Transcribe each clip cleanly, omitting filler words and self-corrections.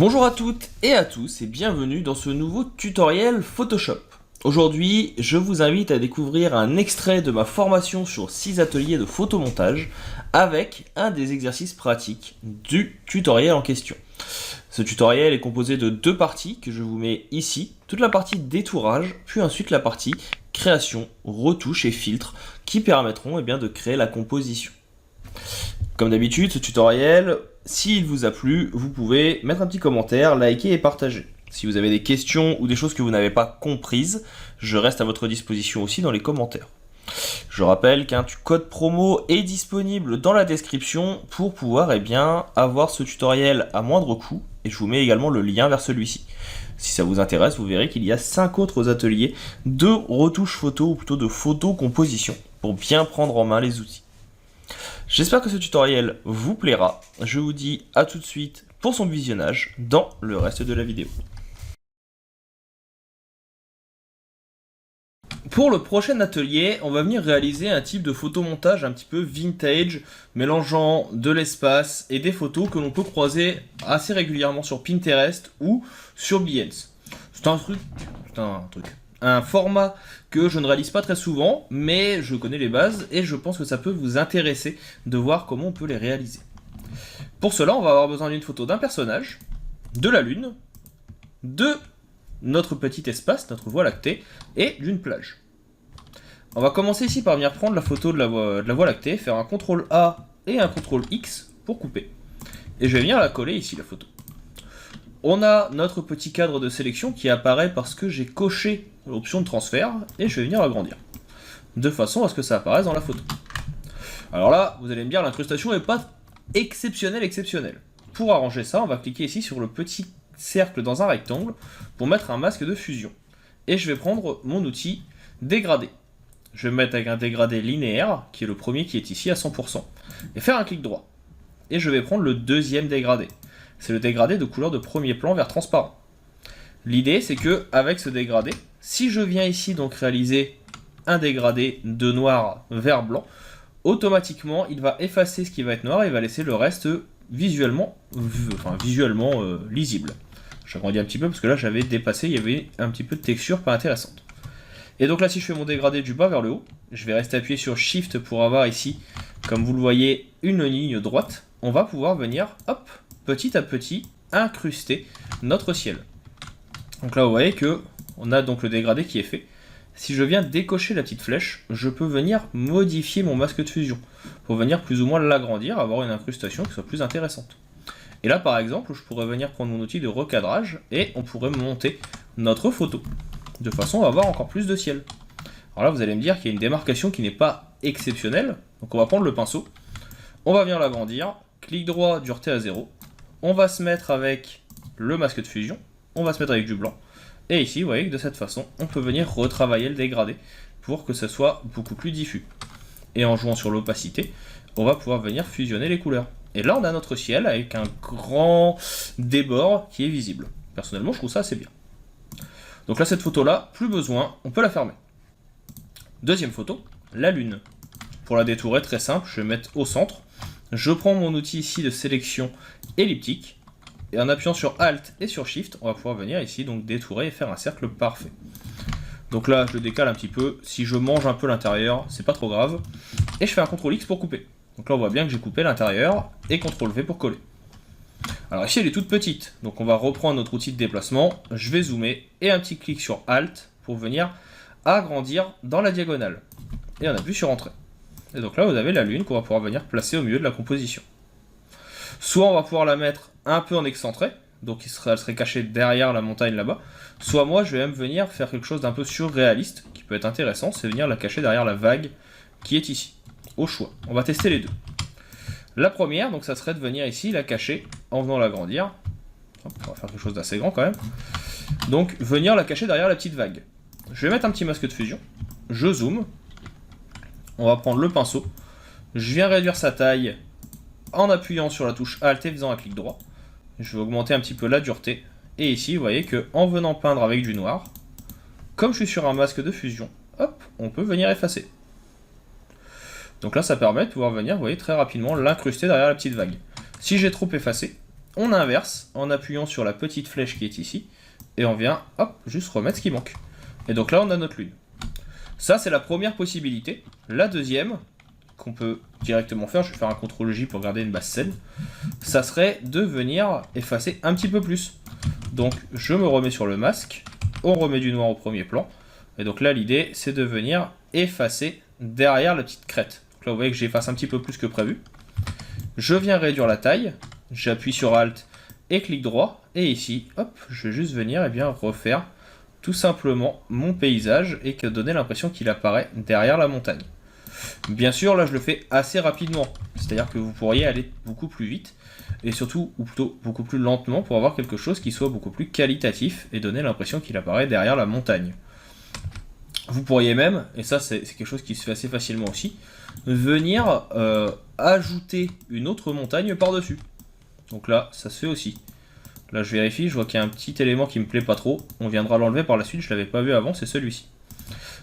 Bonjour à toutes et à tous et bienvenue dans ce nouveau tutoriel Photoshop. Aujourd'hui, je vous invite à découvrir un extrait de ma formation sur 6 ateliers de photomontage avec un des exercices pratiques du tutoriel en question. Ce tutoriel est composé de deux parties que je vous mets ici, toute la partie détourage, puis ensuite la partie création, retouche et filtre qui permettront de créer la composition. Comme d'habitude, ce tutoriel, s'il vous a plu, vous pouvez mettre un petit commentaire, liker et partager. Si vous avez des questions ou des choses que vous n'avez pas comprises, je reste à votre disposition aussi dans les commentaires. Je rappelle qu'un code promo est disponible dans la description pour pouvoir avoir ce tutoriel à moindre coût, et je vous mets également le lien vers celui-ci. Si ça vous intéresse, vous verrez qu'il y a 5 autres ateliers de retouche photo, ou plutôt de photo composition, pour bien prendre en main les outils. J'espère que ce tutoriel vous plaira. Je vous dis à tout de suite pour son visionnage dans le reste de la vidéo. Pour le prochain atelier, on va venir réaliser un type de photomontage un petit peu vintage, mélangeant de l'espace et des photos que l'on peut croiser assez régulièrement sur Pinterest ou sur Behance. C'est un format que je ne réalise pas très souvent, mais je connais les bases et je pense que ça peut vous intéresser de voir comment on peut les réaliser. Pour cela, on va avoir besoin d'une photo d'un personnage, de la lune, de notre petit espace, notre voie lactée, et d'une plage. On va commencer ici par venir prendre la photo de la voie lactée, faire un CTRL A et un CTRL X pour couper. Et je vais venir la coller ici, la photo. On a notre petit cadre de sélection qui apparaît parce que j'ai coché l'option de transfert et je vais venir l'agrandir de façon à ce que ça apparaisse dans la photo. Alors là, vous allez me dire, l'incrustation n'est pas exceptionnelle. Pour arranger ça, on va cliquer ici sur le petit cercle dans un rectangle pour mettre un masque de fusion. Et je vais prendre mon outil dégradé. Je vais me mettre avec un dégradé linéaire, qui est le premier qui est ici à 100%, et faire un clic droit. Et je vais prendre le deuxième dégradé. C'est le dégradé de couleur de premier plan vers transparent. L'idée, c'est que avec ce dégradé, si je viens ici donc réaliser un dégradé de noir vers blanc, automatiquement, il va effacer ce qui va être noir et va laisser le reste visuellement lisible. J'agrandis un petit peu parce que là, j'avais dépassé, il y avait un petit peu de texture pas intéressante. Et donc là, si je fais mon dégradé du bas vers le haut, je vais rester appuyé sur Shift pour avoir ici, comme vous le voyez, une ligne droite. On va pouvoir venir, hop, petit à petit, incruster notre ciel. Donc là, vous voyez que on a donc le dégradé qui est fait. Si je viens décocher la petite flèche, je peux venir modifier mon masque de fusion pour venir plus ou moins l'agrandir, avoir une incrustation qui soit plus intéressante. Et là, par exemple, je pourrais venir prendre mon outil de recadrage et on pourrait monter notre photo de façon à avoir encore plus de ciel. Alors là, vous allez me dire qu'il y a une démarcation qui n'est pas exceptionnelle. Donc on va prendre le pinceau, on va venir l'agrandir, clic droit, dureté à 0. On va se mettre avec le masque de fusion, on va se mettre avec du blanc. Et ici, vous voyez que de cette façon, on peut venir retravailler le dégradé pour que ce soit beaucoup plus diffus. Et en jouant sur l'opacité, on va pouvoir venir fusionner les couleurs. Et là, on a notre ciel avec un grand débord qui est visible. Personnellement, je trouve ça assez bien. Donc là, cette photo-là, plus besoin, on peut la fermer. Deuxième photo, la lune. Pour la détourer, très simple, je vais mettre au centre. Je prends mon outil ici de sélection elliptique. Et en appuyant sur Alt et sur Shift, on va pouvoir venir ici donc détourer et faire un cercle parfait. Donc là, je le décale un petit peu. Si je mange un peu l'intérieur, c'est pas trop grave. Et je fais un CTRL X pour couper. Donc là, on voit bien que j'ai coupé l'intérieur et CTRL V pour coller. Alors ici, elle est toute petite. Donc on va reprendre notre outil de déplacement. Je vais zoomer et un petit clic sur Alt pour venir agrandir dans la diagonale. Et on appuie sur Entrée. Et donc là, vous avez la lune qu'on va pouvoir venir placer au milieu de la composition. Soit on va pouvoir la mettre un peu en excentré, donc elle serait cachée derrière la montagne là-bas, soit moi je vais même venir faire quelque chose d'un peu surréaliste, qui peut être intéressant, c'est venir la cacher derrière la vague qui est ici, au choix. On va tester les deux. La première, donc ça serait de venir ici la cacher en venant l'agrandir. On va faire quelque chose d'assez grand quand même. Donc venir la cacher derrière la petite vague. Je vais mettre un petit masque de fusion, je zoome, on va prendre le pinceau, je viens réduire sa taille en appuyant sur la touche Alt et faisant un clic droit. Je vais augmenter un petit peu la dureté. Et ici, vous voyez que en venant peindre avec du noir, comme je suis sur un masque de fusion, hop, on peut venir effacer. Donc là, ça permet de pouvoir venir, vous voyez, très rapidement l'incruster derrière la petite vague. Si j'ai trop effacé, on inverse en appuyant sur la petite flèche qui est ici, et on vient, hop, juste remettre ce qui manque. Et donc là, on a notre lune. Ça, c'est la première possibilité. La deuxième, qu'on peut directement faire, je vais faire un CTRL-J pour garder une basse scène, ça serait de venir effacer un petit peu plus. Donc, je me remets sur le masque, on remet du noir au premier plan, et donc là, l'idée, c'est de venir effacer derrière la petite crête. Donc là, vous voyez que j'efface un petit peu plus que prévu. Je viens réduire la taille, j'appuie sur Alt et clic droit, et ici, hop, je vais juste venir et bien refaire tout simplement mon paysage et donner l'impression qu'il apparaît derrière la montagne. Bien sûr, là je le fais assez rapidement, c'est-à-dire que vous pourriez aller beaucoup plus vite, et surtout, ou plutôt beaucoup plus lentement, pour avoir quelque chose qui soit beaucoup plus qualitatif et donner l'impression qu'il apparaît derrière la montagne. Vous pourriez même, et ça c'est quelque chose qui se fait assez facilement aussi, venir ajouter une autre montagne par-dessus. Donc là, ça se fait aussi. Là je vérifie, je vois qu'il y a un petit élément qui me plaît pas trop, on viendra l'enlever par la suite, je l'avais pas vu avant, c'est celui-ci.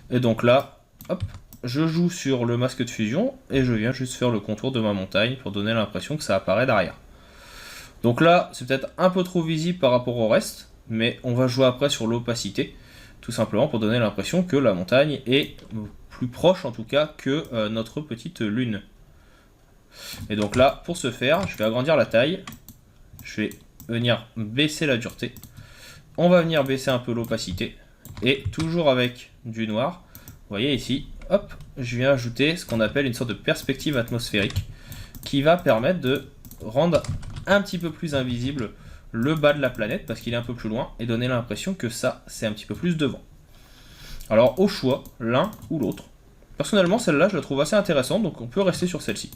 Et donc là, hop, je joue sur le masque de fusion, et je viens juste faire le contour de ma montagne pour donner l'impression que ça apparaît derrière. Donc là, c'est peut-être un peu trop visible par rapport au reste, mais on va jouer après sur l'opacité, tout simplement pour donner l'impression que la montagne est plus proche en tout cas que notre petite lune. Et donc là, pour ce faire, je vais agrandir la taille, je vais venir baisser la dureté, on va venir baisser un peu l'opacité, et toujours avec du noir, vous voyez ici, hop, je viens ajouter ce qu'on appelle une sorte de perspective atmosphérique, qui va permettre de rendre un petit peu plus invisible le bas de la planète, parce qu'il est un peu plus loin, et donner l'impression que ça, c'est un petit peu plus devant. Alors au choix, l'un ou l'autre. Personnellement, celle-là, je la trouve assez intéressante, donc on peut rester sur celle-ci.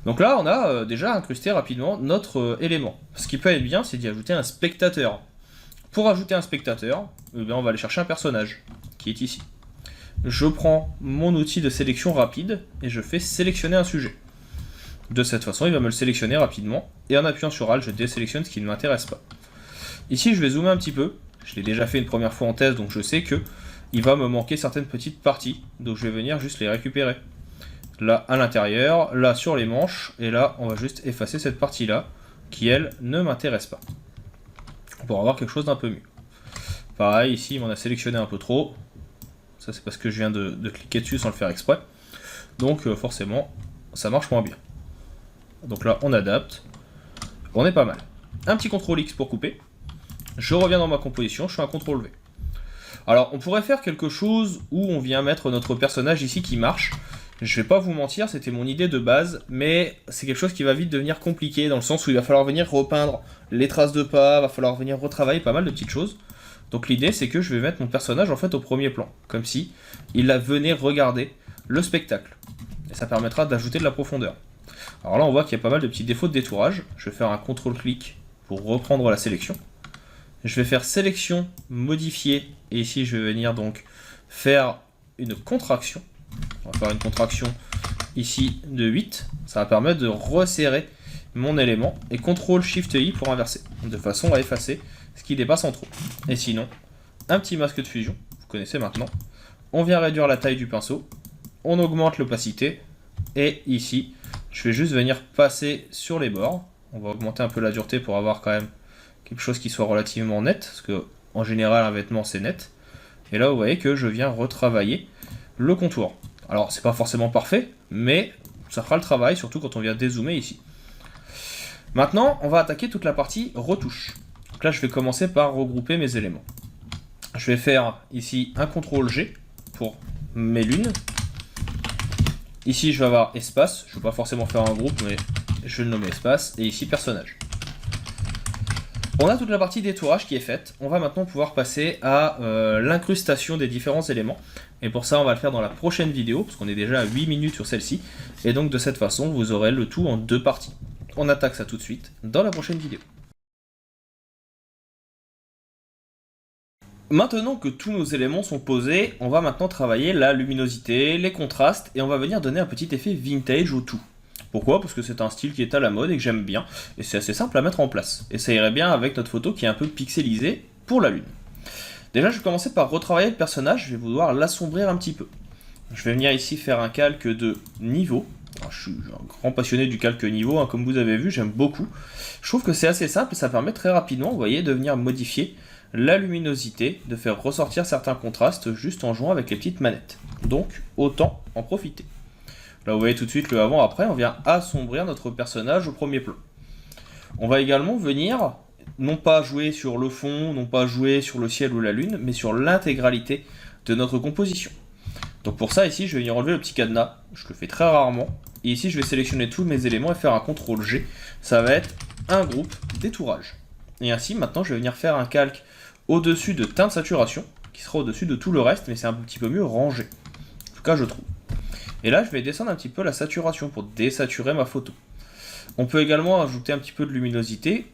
Donc là, on a déjà incrusté rapidement notre élément. Ce qui peut être bien, c'est d'y ajouter un spectateur. Pour ajouter un spectateur, on va aller chercher un personnage, qui est ici. Je prends mon outil de sélection rapide, et je fais sélectionner un sujet. De cette façon, il va me le sélectionner rapidement, et en appuyant sur Alt, je désélectionne ce qui ne m'intéresse pas. Ici, je vais zoomer un petit peu, je l'ai déjà fait une première fois en test, donc je sais que il va me manquer certaines petites parties, donc je vais venir juste les récupérer. Là, à l'intérieur, là, sur les manches, et là, on va juste effacer cette partie-là, qui, elle, ne m'intéresse pas. Pour avoir quelque chose d'un peu mieux. Pareil, ici, il m'en a sélectionné un peu trop. Ça, c'est parce que je viens de cliquer dessus sans le faire exprès. Donc, forcément, ça marche moins bien. Donc là, on adapte. On est pas mal. Un petit CTRL X pour couper. Je reviens dans ma composition, je fais un CTRL V. Alors, on pourrait faire quelque chose où on vient mettre notre personnage ici qui marche. Je vais pas vous mentir, c'était mon idée de base, mais c'est quelque chose qui va vite devenir compliqué, dans le sens où il va falloir venir repeindre les traces de pas, il va falloir venir retravailler pas mal de petites choses. Donc l'idée, c'est que je vais mettre mon personnage en fait au premier plan, comme si il venait regarder le spectacle. Et ça permettra d'ajouter de la profondeur. Alors là, on voit qu'il y a pas mal de petits défauts de détourage. Je vais faire un CTRL-clic pour reprendre la sélection. Je vais faire sélection, modifier, et ici je vais venir donc faire une contraction. On va faire une contraction ici de 8. Ça va permettre de resserrer mon élément, et CTRL-SHIFT-I pour inverser, de façon à effacer ce qui dépasse en trop. Et sinon, un petit masque de fusion, vous connaissez maintenant. On vient réduire la taille du pinceau, on augmente l'opacité, et ici, je vais juste venir passer sur les bords. On va augmenter un peu la dureté pour avoir quand même quelque chose qui soit relativement net, parce que en général un vêtement c'est net. Et là vous voyez que je viens retravailler le contour. Alors c'est pas forcément parfait, mais ça fera le travail, surtout quand on vient dézoomer ici. Maintenant on va attaquer toute la partie retouche. Donc là je vais commencer par regrouper mes éléments. Je vais faire ici un CTRL-G pour mes lunes. Ici je vais avoir espace, je ne vais pas forcément faire un groupe, mais je vais le nommer espace, et ici personnage. On a toute la partie détourage qui est faite, on va maintenant pouvoir passer à l'incrustation des différents éléments, et pour ça on va le faire dans la prochaine vidéo, parce qu'on est déjà à 8 minutes sur celle-ci, et donc de cette façon vous aurez le tout en 2 parties. On attaque ça tout de suite dans la prochaine vidéo. Maintenant que tous nos éléments sont posés, on va maintenant travailler la luminosité, les contrastes, et on va venir donner un petit effet vintage au tout. Pourquoi? Parce que c'est un style qui est à la mode et que j'aime bien, et c'est assez simple à mettre en place. Et ça irait bien avec notre photo qui est un peu pixelisée pour la lune. Déjà, je vais commencer par retravailler le personnage, je vais vouloir l'assombrir un petit peu. Je vais venir ici faire un calque de niveau, Alors, je suis un grand passionné du calque niveau, hein, comme vous avez vu, j'aime beaucoup. Je trouve que c'est assez simple et ça permet très rapidement, vous voyez, de venir modifier la luminosité, de faire ressortir certains contrastes juste en jouant avec les petites manettes. Donc, autant en profiter. Là, vous voyez tout de suite le avant-après, on vient assombrir notre personnage au premier plan. On va également venir, non pas jouer sur le fond, non pas jouer sur le ciel ou la lune, mais sur l'intégralité de notre composition. Donc pour ça, ici, je vais venir enlever le petit cadenas, je le fais très rarement, et ici, je vais sélectionner tous mes éléments et faire un CTRL G. Ça va être un groupe d'étourage. Et ainsi, maintenant, je vais venir faire un calque au-dessus de teint de saturation, qui sera au-dessus de tout le reste, mais c'est un petit peu mieux rangé. En tout cas, je trouve. Et là, je vais descendre un petit peu la saturation pour désaturer ma photo. On peut également ajouter un petit peu de luminosité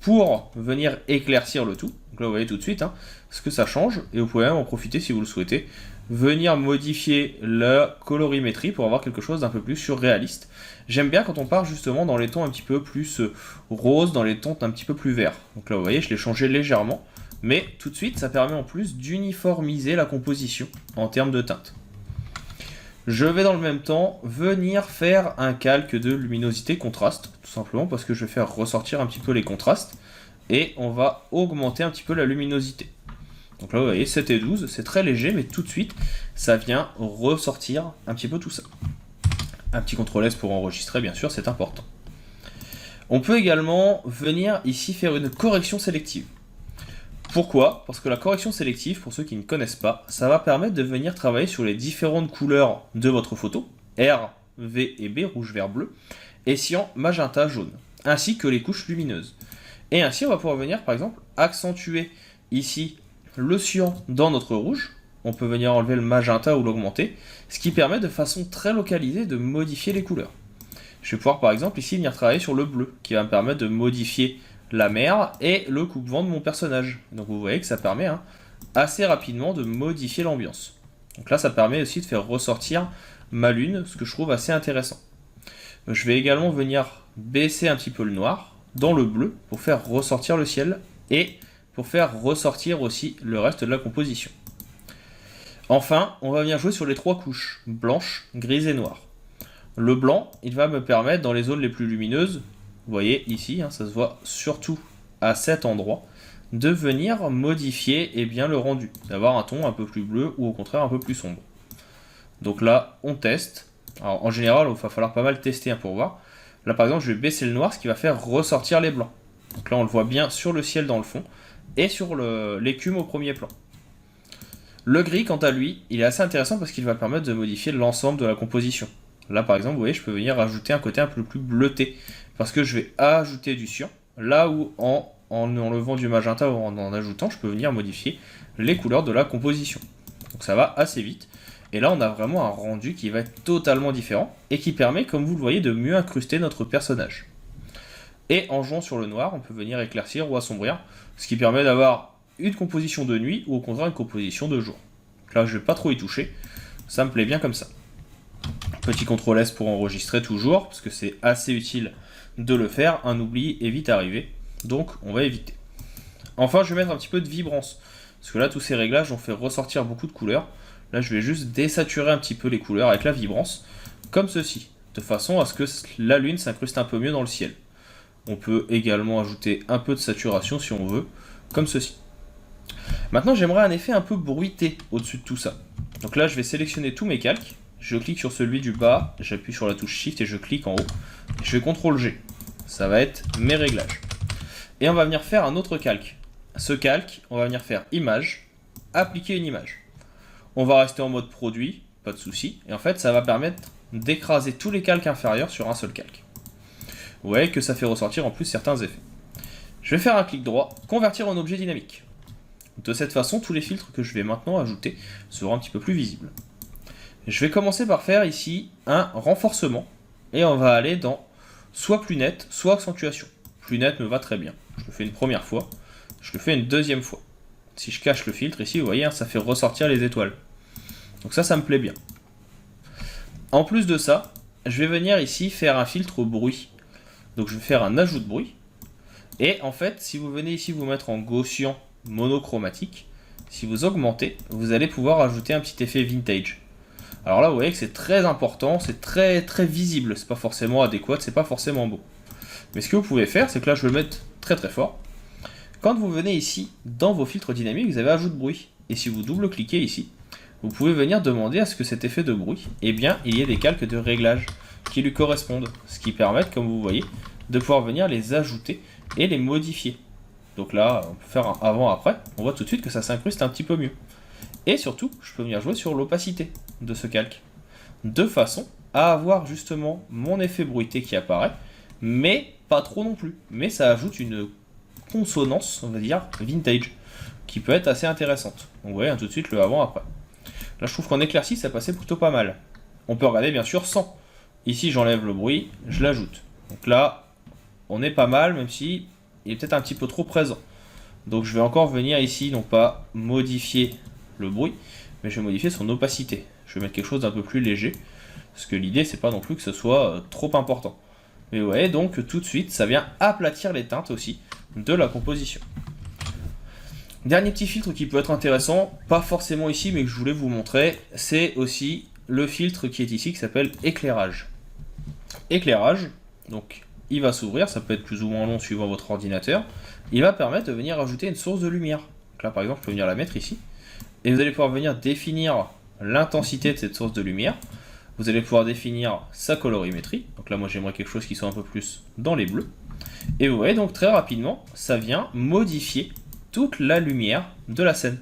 pour venir éclaircir le tout. Donc là, vous voyez tout de suite ce que ça change, et vous pouvez même en profiter si vous le souhaitez. Venir modifier la colorimétrie pour avoir quelque chose d'un peu plus surréaliste. J'aime bien quand on part justement dans les tons un petit peu plus roses, dans les tons un petit peu plus verts. Donc là, vous voyez, je l'ai changé légèrement, mais tout de suite, ça permet en plus d'uniformiser la composition en termes de teinte. Je vais dans le même temps venir faire un calque de luminosité contraste, tout simplement parce que je vais faire ressortir un petit peu les contrastes, et on va augmenter un petit peu la luminosité. Donc là, vous voyez, 7 et 12, c'est très léger, mais tout de suite, ça vient ressortir un petit peu tout ça. Un petit CTRL S pour enregistrer, bien sûr, c'est important. On peut également venir ici faire une correction sélective. Pourquoi? Parce que la correction sélective, pour ceux qui ne connaissent pas, ça va permettre de venir travailler sur les différentes couleurs de votre photo, R, V et B, rouge, vert, bleu, et cyan, magenta, jaune, ainsi que les couches lumineuses. Et ainsi, on va pouvoir venir, par exemple, accentuer ici le cyan dans notre rouge. On peut venir enlever le magenta ou l'augmenter, ce qui permet de façon très localisée de modifier les couleurs. Je vais pouvoir par exemple ici venir travailler sur le bleu, qui va me permettre de modifier la mer et le coupe-vent de mon personnage. Donc vous voyez que ça permet assez rapidement de modifier l'ambiance. Donc là, ça permet aussi de faire ressortir ma lune, ce que je trouve assez intéressant. Je vais également venir baisser un petit peu le noir dans le bleu pour faire ressortir le ciel et pour faire ressortir aussi le reste de la composition. Enfin, on va venir jouer sur les trois couches, blanche, grise et noire. Le blanc, il va me permettre dans les zones les plus lumineuses, vous voyez ici, ça se voit surtout à cet endroit, de venir modifier le rendu, d'avoir un ton un peu plus bleu ou au contraire un peu plus sombre. Donc là, on teste. Alors en général, il va falloir pas mal tester pour voir. Là par exemple, je vais baisser le noir, ce qui va faire ressortir les blancs. Donc là, on le voit bien sur le ciel dans le fond et sur l'écume au premier plan. Le gris, quant à lui, il est assez intéressant parce qu'il va permettre de modifier l'ensemble de la composition. Là, par exemple, vous voyez, je peux venir ajouter un côté un peu plus bleuté parce que je vais ajouter du cyan. Là où en enlevant du magenta ou en ajoutant, je peux venir modifier les couleurs de la composition. Donc ça va assez vite. Et là, on a vraiment un rendu qui va être totalement différent et qui permet, comme vous le voyez, de mieux incruster notre personnage. Et en jouant sur le noir, on peut venir éclaircir ou assombrir, ce qui permet d'avoir une composition de nuit ou au contraire une composition de jour. Donc là, je ne vais pas trop y toucher, ça me plaît bien comme ça. Petit CTRL S pour enregistrer toujours, parce que c'est assez utile de le faire, un oubli est vite arrivé, donc on va éviter. Enfin, je vais mettre un petit peu de vibrance, parce que là, tous ces réglages ont fait ressortir beaucoup de couleurs. Là, je vais juste désaturer un petit peu les couleurs avec la vibrance, comme ceci, de façon à ce que la lune s'incruste un peu mieux dans le ciel. On peut également ajouter un peu de saturation si on veut, comme ceci. Maintenant, j'aimerais un effet un peu bruité au-dessus de tout ça. Donc là, je vais sélectionner tous mes calques. Je clique sur celui du bas, j'appuie sur la touche Shift et je clique en haut. Je vais CTRL G. Ça va être mes réglages. Et on va venir faire un autre calque. Ce calque, on va venir faire Image, appliquer une image. On va rester en mode produit, pas de souci. Et en fait, ça va permettre d'écraser tous les calques inférieurs sur un seul calque. Vous voyez que ça fait ressortir en plus certains effets. Je vais faire un clic droit, convertir en objet dynamique. De cette façon, tous les filtres que je vais maintenant ajouter seront un petit peu plus visibles. Je vais commencer par faire ici un renforcement et on va aller dans soit plus net, soit accentuation. Plus net me va très bien. Je le fais une première fois, je le fais une deuxième fois. Si je cache le filtre ici, vous voyez, ça fait ressortir les étoiles. Donc ça me plaît bien. En plus de ça, je vais venir ici faire un filtre au bruit. Donc je vais faire un ajout de bruit. Et en fait, si vous venez ici vous mettre en Gaussian monochromatique, si vous augmentez, vous allez pouvoir ajouter un petit effet vintage. Alors là, vous voyez que c'est très important, c'est très très visible, c'est pas forcément adéquat, c'est pas forcément beau. Mais ce que vous pouvez faire, c'est que là, je vais le mettre très très fort. Quand vous venez ici, dans vos filtres dynamiques, vous avez ajout de bruit. Et si vous double-cliquez ici, vous pouvez venir demander à ce que cet effet de bruit, eh bien, il y ait des calques de réglage qui lui correspondent. Ce qui permet, comme vous voyez, de pouvoir venir les ajouter et les modifier. Donc là, on peut faire un avant-après, on voit tout de suite que ça s'incruste un petit peu mieux. Et surtout, je peux venir jouer sur l'opacité de ce calque, de façon à avoir justement mon effet bruité qui apparaît, mais pas trop non plus. Mais ça ajoute une consonance, on va dire, vintage, qui peut être assez intéressante. Donc vous voyez tout de suite le avant-après. Là, je trouve qu'en éclairci, ça passait plutôt pas mal. On peut regarder bien sûr sans. Ici, j'enlève le bruit, je l'ajoute. Donc là, on est pas mal, même si il est peut-être un petit peu trop présent. Donc je vais encore venir ici, non pas modifier le bruit, mais je vais modifier son opacité. Je vais mettre quelque chose d'un peu plus léger, parce que l'idée, c'est pas non plus que ce soit trop important. Mais vous voyez, donc tout de suite, ça vient aplatir les teintes aussi de la composition. Dernier petit filtre qui peut être intéressant, pas forcément ici, mais que je voulais vous montrer, c'est aussi le filtre qui est ici, qui s'appelle éclairage. Éclairage, donc il va s'ouvrir, ça peut être plus ou moins long suivant votre ordinateur. Il va permettre de venir ajouter une source de lumière. Donc là, par exemple, je peux venir la mettre ici. Et vous allez pouvoir venir définir l'intensité de cette source de lumière. Vous allez pouvoir définir sa colorimétrie. Donc là, moi, j'aimerais quelque chose qui soit un peu plus dans les bleus. Et vous voyez, donc très rapidement, ça vient modifier toute la lumière de la scène.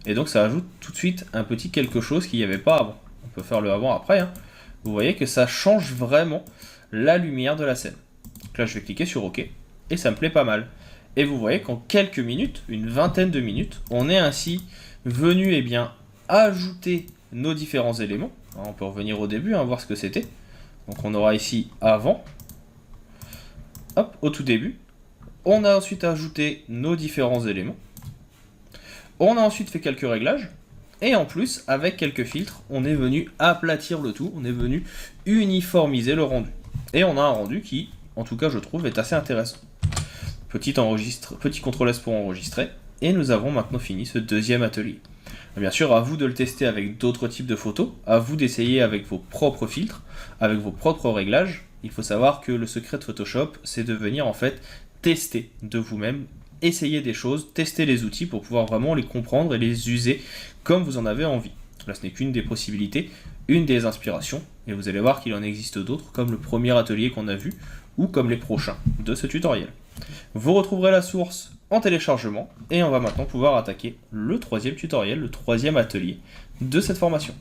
Et donc, ça ajoute tout de suite un petit quelque chose qu'il n'y avait pas avant. On peut faire le avant-après. Hein. Vous voyez que ça change vraiment la lumière de la scène. Donc là, je vais cliquer sur OK. Et ça me plaît pas mal. Et vous voyez qu'en quelques minutes, une vingtaine de minutes, on est ainsi venu eh bien, ajouter nos différents éléments. On peut revenir au début, voir ce que c'était. Donc on aura ici avant, hop, au tout début. On a ensuite ajouté nos différents éléments. On a ensuite fait quelques réglages. Et en plus, avec quelques filtres, on est venu aplatir le tout. On est venu uniformiser le rendu. Et on a un rendu qui, en tout cas je trouve, est assez intéressant. Petit CTRL S pour enregistrer. Et nous avons maintenant fini ce deuxième atelier. Bien sûr, à vous de le tester avec d'autres types de photos, à vous d'essayer avec vos propres filtres, avec vos propres réglages. Il faut savoir que le secret de Photoshop, c'est de venir en fait tester de vous-même, essayer des choses, tester les outils pour pouvoir vraiment les comprendre et les user comme vous en avez envie. Là, ce n'est qu'une des possibilités, une des inspirations, et vous allez voir qu'il en existe d'autres, comme le premier atelier qu'on a vu, ou comme les prochains de ce tutoriel. Vous retrouverez la source en téléchargement, et on va maintenant pouvoir attaquer le troisième tutoriel, le troisième atelier de cette formation.